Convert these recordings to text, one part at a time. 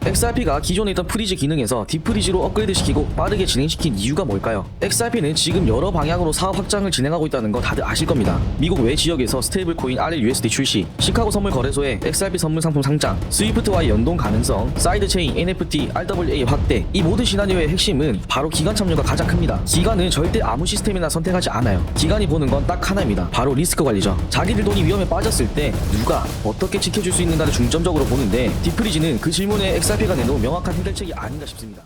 XRP가 기존에 있던 프리즈 기능에서 딥프리즈로 업그레이드시키고 빠르게 진행시킨 이유가 뭘까요? XRP는 지금 여러 방향으로 사업 확장을 진행하고 있다는 거 다들 아실 겁니다. 미국 외 지역에서 스테이블 코인 RLUSD 출시, 시카고 선물 거래소에 XRP 선물 상품 상장, 스위프트와의 연동 가능성, 사이드 체인, NFT, RWA 확대, 이 모든 시나리오의 핵심은 바로 기관 참여가 가장 큽니다. 기관은 절대 아무 시스템이나 선택하지 않아요. 기관이 보는 건 딱 하나입니다. 바로 리스크 관리죠. 자기들 돈이 위험에 빠졌을 때 누가 어떻게 지켜줄 수 있는가를 중점적으로 보는데, 딥프리즈는 그 질문에 XRP가 내놓은 명확한 해결책이 아닌가 싶습니다.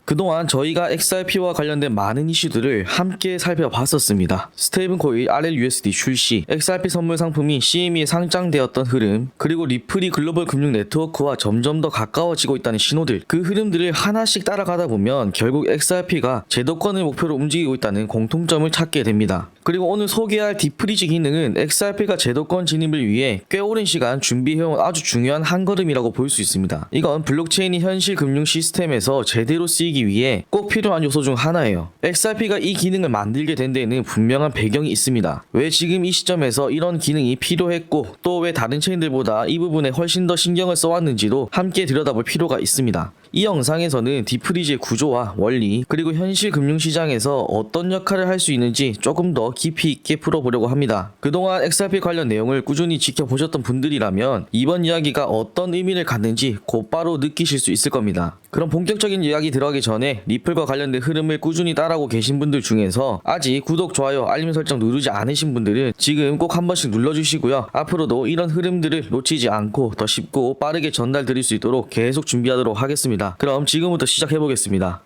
그동안 저희가 XRP와 관련된 많은 이슈들을 함께 살펴봤었습니다. 스테이블코인 RLUSD 출시, XRP 선물 상품이 CME에 상장되었던 흐름, 그리고 리플이 글로벌 금융 네트워크와 점점 더 가까워지고 있다는 신호들, 그 흐름들을 하나씩 따라가다 보면 결국 XRP가 제도권을 목표로 움직이고 있다는 공통점을 찾게 됩니다. 그리고 오늘 소개할 딥프리즈 기능은 XRP가 제도권 진입을 위해 꽤 오랜 시간 준비해온 아주 중요한 한 걸음이라고 볼 수 있습니다. 이건 블록체인이 현실 금융 시스템에서 제대로 쓰이기 위해 꼭 필요한 요소 중 하나예요. XRP가 이 기능을 만들게 된 데에는 분명한 배경이 있습니다. 왜 지금 이 시점에서 이런 기능이 필요했고, 또 왜 다른 체인들보다 이 부분에 훨씬 더 신경을 써왔는지도 함께 들여다볼 필요가 있습니다. 이 영상에서는 딥프리즈의 구조와 원리, 그리고 현실 금융시장에서 어떤 역할을 할 수 있는지 조금 더 깊이 있게 풀어보려고 합니다. 그동안 XRP 관련 내용을 꾸준히 지켜보셨던 분들이라면 이번 이야기가 어떤 의미를 갖는지 곧바로 느끼실 수 있을 겁니다. 그럼 본격적인 이야기 들어가기 전에 리플과 관련된 흐름을 꾸준히 따라오고 계신 분들 중에서 아직 구독, 좋아요, 알림 설정 누르지 않으신 분들은 지금 꼭 한 번씩 눌러주시고요. 앞으로도 이런 흐름들을 놓치지 않고 더 쉽고 빠르게 전달드릴 수 있도록 계속 준비하도록 하겠습니다. 그럼 지금부터 시작해보겠습니다.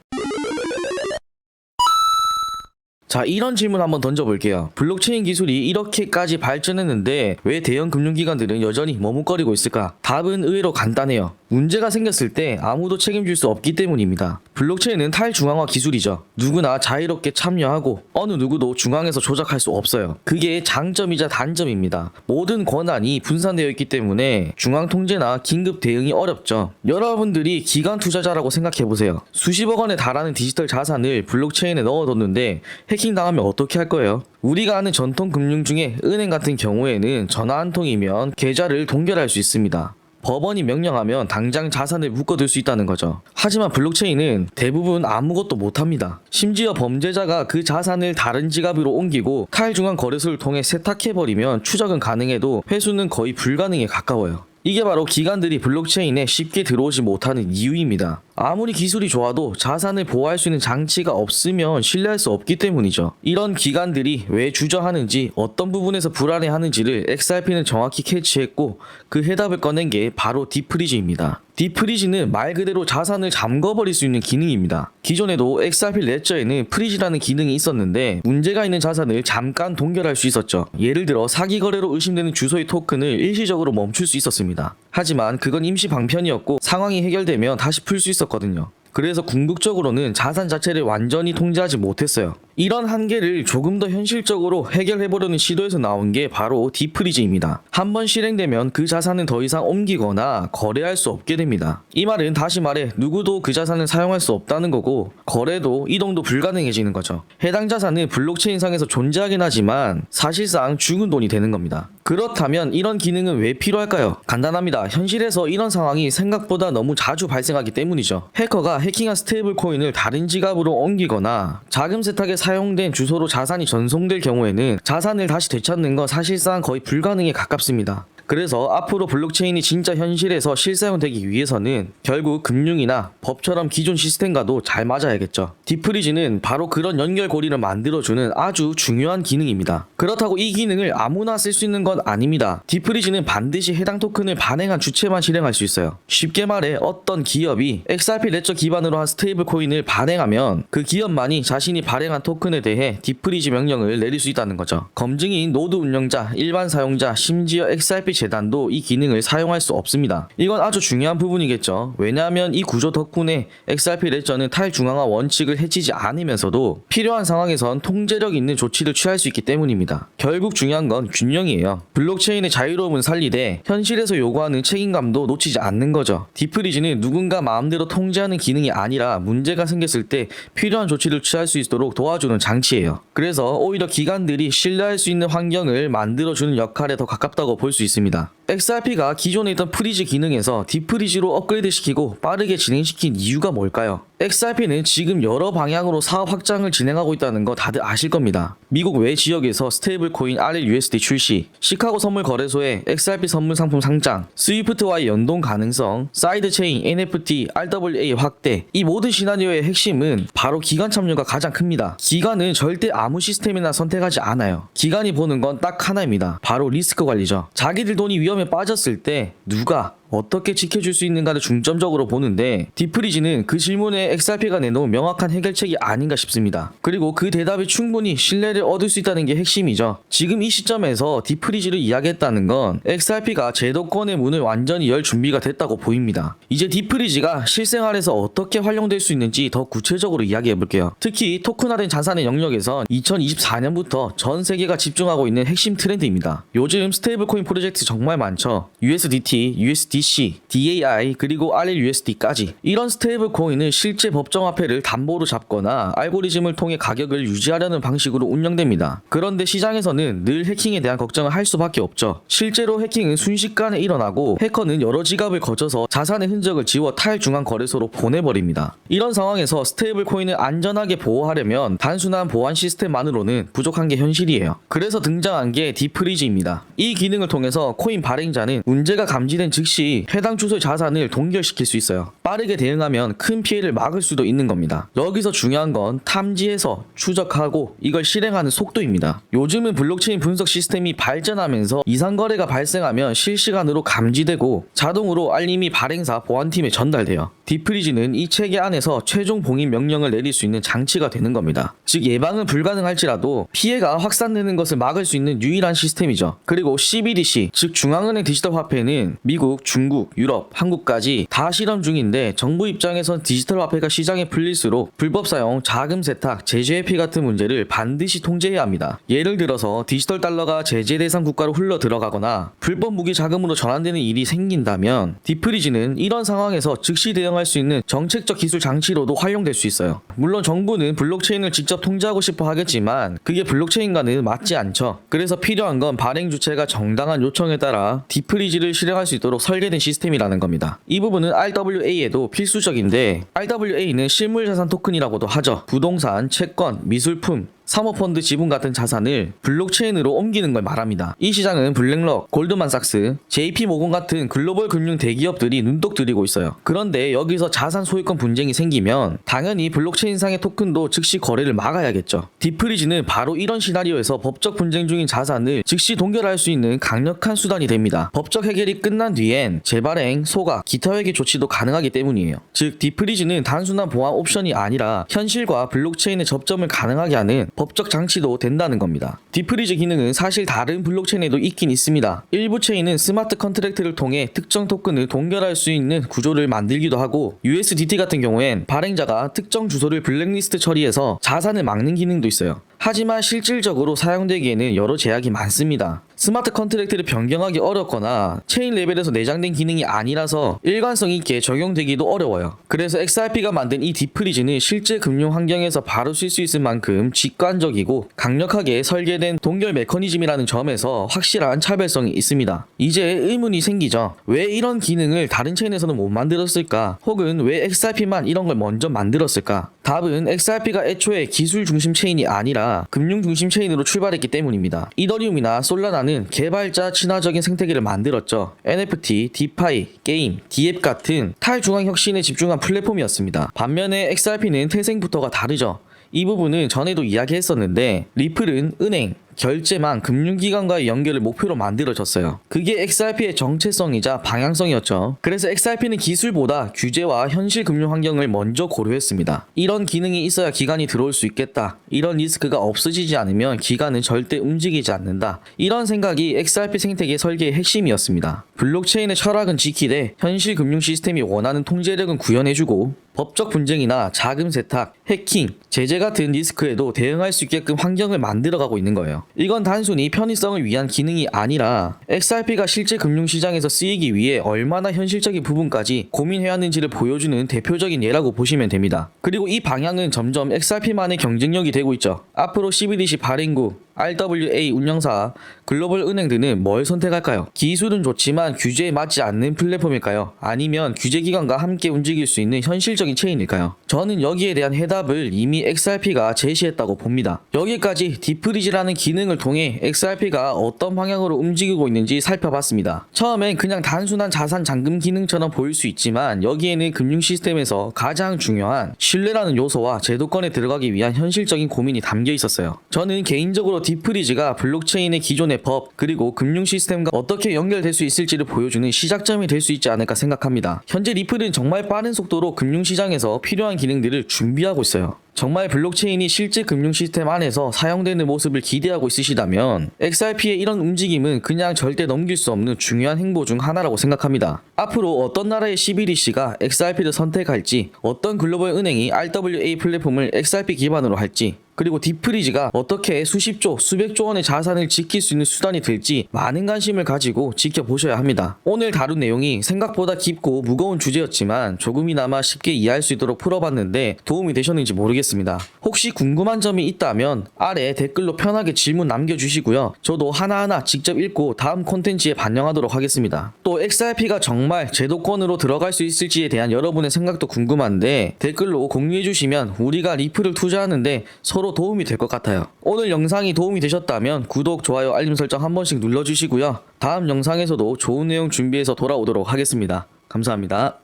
자, 이런 질문 한번 던져볼게요. 블록체인 기술이 이렇게까지 발전했는데 왜 대형 금융기관들은 여전히 머뭇거리고 있을까? 답은 의외로 간단해요. 문제가 생겼을 때 아무도 책임질 수 없기 때문입니다. 블록체인은 탈중앙화 기술이죠. 누구나 자유롭게 참여하고 어느 누구도 중앙에서 조작할 수 없어요. 그게 장점이자 단점입니다. 모든 권한이 분산되어 있기 때문에 중앙 통제나 긴급 대응이 어렵죠. 여러분들이 기관 투자자라고 생각해보세요. 수십억 원에 달하는 디지털 자산을 블록체인에 넣어뒀는데 해킹당하면 어떻게 할 거예요? 우리가 아는 전통 금융 중에 은행 같은 경우에는 전화 한 통이면 계좌를 동결할 수 있습니다. 법원이 명령하면 당장 자산을 묶어둘 수 있다는 거죠. 하지만 블록체인은 대부분 아무것도 못합니다. 심지어 범죄자가 그 자산을 다른 지갑으로 옮기고 탈중앙 거래소를 통해 세탁해버리면 추적은 가능해도 회수는 거의 불가능에 가까워요. 이게 바로 기관들이 블록체인에 쉽게 들어오지 못하는 이유입니다. 아무리 기술이 좋아도 자산을 보호할 수 있는 장치가 없으면 신뢰할 수 없기 때문이죠. 이런 기관들이 왜 주저하는지, 어떤 부분에서 불안해하는지를 XRP는 정확히 캐치했고 그 해답을 꺼낸 게 바로 딥프리즈입니다. 딥프리즈는 말 그대로 자산을 잠궈버릴 수 있는 기능입니다. 기존에도 XRP 레저에는 프리즈라는 기능이 있었는데 문제가 있는 자산을 잠깐 동결할 수 있었죠. 예를 들어 사기 거래로 의심되는 주소의 토큰을 일시적으로 멈출 수 있었습니다. 하지만 그건 임시 방편이었고 상황이 해결되면 다시 풀 수 있었거든요. 그래서 궁극적으로는 자산 자체를 완전히 통제하지 못했어요. 이런 한계를 조금 더 현실적으로 해결해보려는 시도에서 나온 게 바로 딥프리즈입니다. 한번 실행되면 그 자산은 더 이상 옮기거나 거래할 수 없게 됩니다. 이 말은 다시 말해 누구도 그 자산을 사용할 수 없다는 거고 거래도 이동도 불가능해지는 거죠. 해당 자산은 블록체인상에서 존재하긴 하지만 사실상 죽은 돈이 되는 겁니다. 그렇다면 이런 기능은 왜 필요할까요? 간단합니다. 현실에서 이런 상황이 생각보다 너무 자주 발생하기 때문이죠. 해커가 해킹한 스테이블 코인을 다른 지갑으로 옮기거나 자금 세탁에 사용된 주소로 자산이 전송될 경우에는 자산을 다시 되찾는 건 사실상 거의 불가능에 가깝습니다. 그래서 앞으로 블록체인이 진짜 현실에서 실사용되기 위해서는 결국 금융이나 법처럼 기존 시스템과도 잘 맞아야겠죠. 딥프리즈는 바로 그런 연결고리를 만들어주는 아주 중요한 기능입니다. 그렇다고 이 기능을 아무나 쓸 수 있는 건 아닙니다. 딥프리즈는 반드시 해당 토큰을 발행한 주체만 실행할 수 있어요. 쉽게 말해 어떤 기업이 XRP 레저 기반으로 한 스테이블 코인을 발행하면 그 기업만이 자신이 발행한 토큰에 대해 딥프리즈 명령을 내릴 수 있다는 거죠. 검증인 노드 운영자, 일반 사용자, 심지어 XRP 재단도 이 기능을 사용할 수 없습니다. 이건 아주 중요한 부분이겠죠. 왜냐하면 이 구조 덕분에 XRP 레저는 탈중앙화 원칙을 해치지 않으면서도 필요한 상황에선 통제력 있는 조치를 취할 수 있기 때문입니다. 결국 중요한 건 균형이에요. 블록체인의 자유로움은 살리되 현실에서 요구하는 책임감도 놓치지 않는 거죠. 딥프리즈는 누군가 마음대로 통제하는 기능이 아니라 문제가 생겼을 때 필요한 조치를 취할 수 있도록 도와주는 장치예요. 그래서 오히려 기관들이 신뢰할 수 있는 환경을 만들어주는 역할에 더 가깝다고 볼 수 있습니다. 있습니다. XRP가 기존에 있던 프리즈 기능에서 딥프리즈로 업그레이드 시키고 빠르게 진행시킨 이유가 뭘까요? XRP는 지금 여러 방향으로 사업 확장을 진행하고 있다는 거 다들 아실 겁니다. 미국 외 지역에서 스테이블 코인 RLUSD 출시, 시카고 선물 거래소에 XRP 선물 상품 상장, 스위프트와의 연동 가능성, 사이드 체인, NFT, RWA 확대, 이 모든 시나리오의 핵심은 바로 기관 참여가 가장 큽니다. 기관은 절대 아무 시스템이나 선택하지 않아요. 기관이 보는 건 딱 하나입니다. 바로 리스크 관리죠. 자기들 돈이 위험에 빠졌을 때 누가 어떻게 지켜줄 수 있는가를 중점적으로 보는데, 딥프리즈는 그 질문에 XRP가 내놓은 명확한 해결책이 아닌가 싶습니다. 그리고 그 대답이 충분히 신뢰를 얻을 수 있다는 게 핵심이죠. 지금 이 시점에서 딥프리즈를 이야기했다는 건 XRP가 제도권의 문을 완전히 열 준비가 됐다고 보입니다. 이제 딥프리즈가 실생활에서 어떻게 활용될 수 있는지 더 구체적으로 이야기해볼게요. 특히 토큰화된 자산의 영역에선 2024년부터 전 세계가 집중하고 있는 핵심 트렌드입니다. 요즘 스테이블코인 프로젝트 정말 많죠. USDT, USDC, DAI, 그리고 RLUSD까지. 이런 스테이블 코인은 실제 법정 화폐를 담보로 잡거나 알고리즘을 통해 가격을 유지하려는 방식으로 운영됩니다. 그런데 시장에서는 늘 해킹에 대한 걱정을 할 수밖에 없죠. 실제로 해킹은 순식간에 일어나고 해커는 여러 지갑을 거쳐서 자산의 흔적을 지워 탈중앙 거래소로 보내버립니다. 이런 상황에서 스테이블 코인을 안전하게 보호하려면 단순한 보안 시스템만으로는 부족한 게 현실이에요. 그래서 등장한 게 딥프리즈입니다. 이 기능을 통해서 코인 발행자는 문제가 감지된 즉시 해당 주소의 자산을 동결시킬 수 있어요. 빠르게 대응하면 큰 피해를 막을 수도 있는 겁니다. 여기서 중요한 건 탐지해서 추적하고 이걸 실행하는 속도입니다. 요즘은 블록체인 분석 시스템이 발전하면서 이상 거래가 발생하면 실시간으로 감지되고 자동으로 알림이 발행사 보안팀에 전달돼요. 딥프리즈는 이 체계 안에서 최종 봉인 명령을 내릴 수 있는 장치가 되는 겁니다. 즉 예방은 불가능할지라도 피해가 확산되는 것을 막을 수 있는 유일한 시스템이죠. 그리고 CBDC, 즉 중앙은행 디지털 화폐는 미국, 중국, 유럽, 한국까지 다 실험 중인데, 정부 입장에선 디지털 화폐가 시장에 풀릴수록 불법 사용, 자금 세탁, 제재 회피 같은 문제를 반드시 통제해야 합니다. 예를 들어서 디지털 달러가 제재 대상 국가로 흘러 들어가거나 불법 무기 자금으로 전환되는 일이 생긴다면 딥프리즈는 이런 상황에서 즉시 대응할 수 있는 정책적 기술 장치로도 활용될 수 있어요. 물론 정부는 블록체인을 직접 통제하고 싶어 하겠지만 그게 블록체인과는 맞지 않죠. 그래서 필요한 건 발행 주체가 정당한 요청에 따라 딥프리즈를 실행할 수 있도록 설계된 시스템이라는 겁니다. 이 부분은 RWA에도 필수적인데, RWA는 실물자산 토큰이라고도 하죠. 부동산, 채권, 미술품, 사모펀드 지분 같은 자산을 블록체인으로 옮기는 걸 말합니다. 이 시장은 블랙록, 골드만삭스, JP모건 같은 글로벌 금융 대기업들이 눈독 들이고 있어요. 그런데 여기서 자산 소유권 분쟁이 생기면 당연히 블록체인상의 토큰도 즉시 거래를 막아야겠죠. 딥프리즈는 바로 이런 시나리오에서 법적 분쟁 중인 자산을 즉시 동결할 수 있는 강력한 수단이 됩니다. 법적 해결이 끝난 뒤엔 재발행, 소각, 기타 회계 조치도 가능하기 때문이에요. 즉 딥프리즈는 단순한 보안 옵션이 아니라 현실과 블록체인의 접점을 가능하게 하는 법적 장치도 된다는 겁니다. 딥프리즈 기능은 사실 다른 블록체인에도 있긴 있습니다. 일부 체인은 스마트 컨트랙트를 통해 특정 토큰을 동결할 수 있는 구조를 만들기도 하고, USDT 같은 경우엔 발행자가 특정 주소를 블랙리스트 처리해서 자산을 막는 기능도 있어요. 하지만 실질적으로 사용되기에는 여러 제약이 많습니다. 스마트 컨트랙트를 변경하기 어렵거나 체인 레벨에서 내장된 기능이 아니라서 일관성 있게 적용되기도 어려워요. 그래서 XRP가 만든 이 딥프리즈는 실제 금융 환경에서 바로 쓸 수 있을 만큼 직관적이고 강력하게 설계된 동결 메커니즘이라는 점에서 확실한 차별성이 있습니다. 이제 의문이 생기죠. 왜 이런 기능을 다른 체인에서는 못 만들었을까? 혹은 왜 XRP만 이런 걸 먼저 만들었을까? 답은 XRP가 애초에 기술 중심 체인이 아니라 금융 중심 체인으로 출발했기 때문입니다. 이더리움이나 솔라나는 개발자 친화적인 생태계를 만들었죠. NFT, 디파이, 게임, 디앱 같은 탈중앙 혁신에 집중한 플랫폼이었습니다. 반면에 XRP는 태생부터가 다르죠. 이 부분은 전에도 이야기했었는데, 리플은 은행, 결제망, 금융기관과의 연결을 목표로 만들어졌어요. 그게 XRP의 정체성이자 방향성이었죠. 그래서 XRP는 기술보다 규제와 현실 금융 환경을 먼저 고려했습니다. 이런 기능이 있어야 기관이 들어올 수 있겠다. 이런 리스크가 없어지지 않으면 기관은 절대 움직이지 않는다. 이런 생각이 XRP 생태계 설계의 핵심이었습니다. 블록체인의 철학은 지키되 현실 금융 시스템이 원하는 통제력은 구현해주고, 법적 분쟁이나 자금 세탁, 해킹, 제재 같은 리스크에도 대응할 수 있게끔 환경을 만들어가고 있는 거예요. 이건 단순히 편의성을 위한 기능이 아니라 XRP가 실제 금융시장에서 쓰이기 위해 얼마나 현실적인 부분까지 고민해왔는지를 보여주는 대표적인 예라고 보시면 됩니다. 그리고 이 방향은 점점 XRP만의 경쟁력이 되고 있죠. 앞으로 CBDC 발행국, RWA 운영사, 글로벌 은행 등은 뭘 선택할까요? 기술은 좋지만 규제에 맞지 않는 플랫폼일까요? 아니면 규제기관과 함께 움직일 수 있는 현실적인 체인일까요? 저는 여기에 대한 해답을 이미 XRP가 제시했다고 봅니다. 여기까지 디프리즈라는 기능을 통해 XRP가 어떤 방향으로 움직이고 있는지 살펴봤습니다. 처음엔 그냥 단순한 자산 잠금 기능처럼 보일 수 있지만 여기에는 금융 시스템에서 가장 중요한 신뢰라는 요소와 제도권에 들어가기 위한 현실적인 고민이 담겨 있었어요. 저는 개인적으로 디프리즈가 블록체인의 기존의 법 그리고 금융 시스템과 어떻게 연결될 수 있을지를 보여주는 시작점이 될 수 있지 않을까 생각합니다. 현재 리플은 정말 빠른 속도로 금융시장에서 필요한 기능들을 준비하고 있어요. 정말 블록체인이 실제 금융 시스템 안에서 사용되는 모습을 기대하고 있으시다면 XRP의 이런 움직임은 그냥 절대 넘길 수 없는 중요한 행보 중 하나라고 생각합니다. 앞으로 어떤 나라의 CBDC가 XRP를 선택할지, 어떤 글로벌 은행이 RWA 플랫폼을 XRP 기반으로 할지, 그리고 디프리즈가 어떻게 수십조, 수백조 원의 자산을 지킬 수 있는 수단이 될지 많은 관심을 가지고 지켜보셔야 합니다. 오늘 다룬 내용이 생각보다 깊고 무거운 주제였지만 조금이나마 쉽게 이해할 수 있도록 풀어봤는데 도움이 되셨는지 모르겠습니다. 혹시 궁금한 점이 있다면 아래 댓글로 편하게 질문 남겨주시고요. 저도 하나하나 직접 읽고 다음 콘텐츠에 반영하도록 하겠습니다. 또 XRP가 정말 제도권으로 들어갈 수 있을지에 대한 여러분의 생각도 궁금한데 댓글로 공유해주시면 우리가 리플을 투자하는데 서로 도움이 될 것 같아요. 오늘 영상이 도움이 되셨다면 구독, 좋아요, 알림 설정 한 번씩 눌러주시고요. 다음 영상에서도 좋은 내용 준비해서 돌아오도록 하겠습니다. 감사합니다.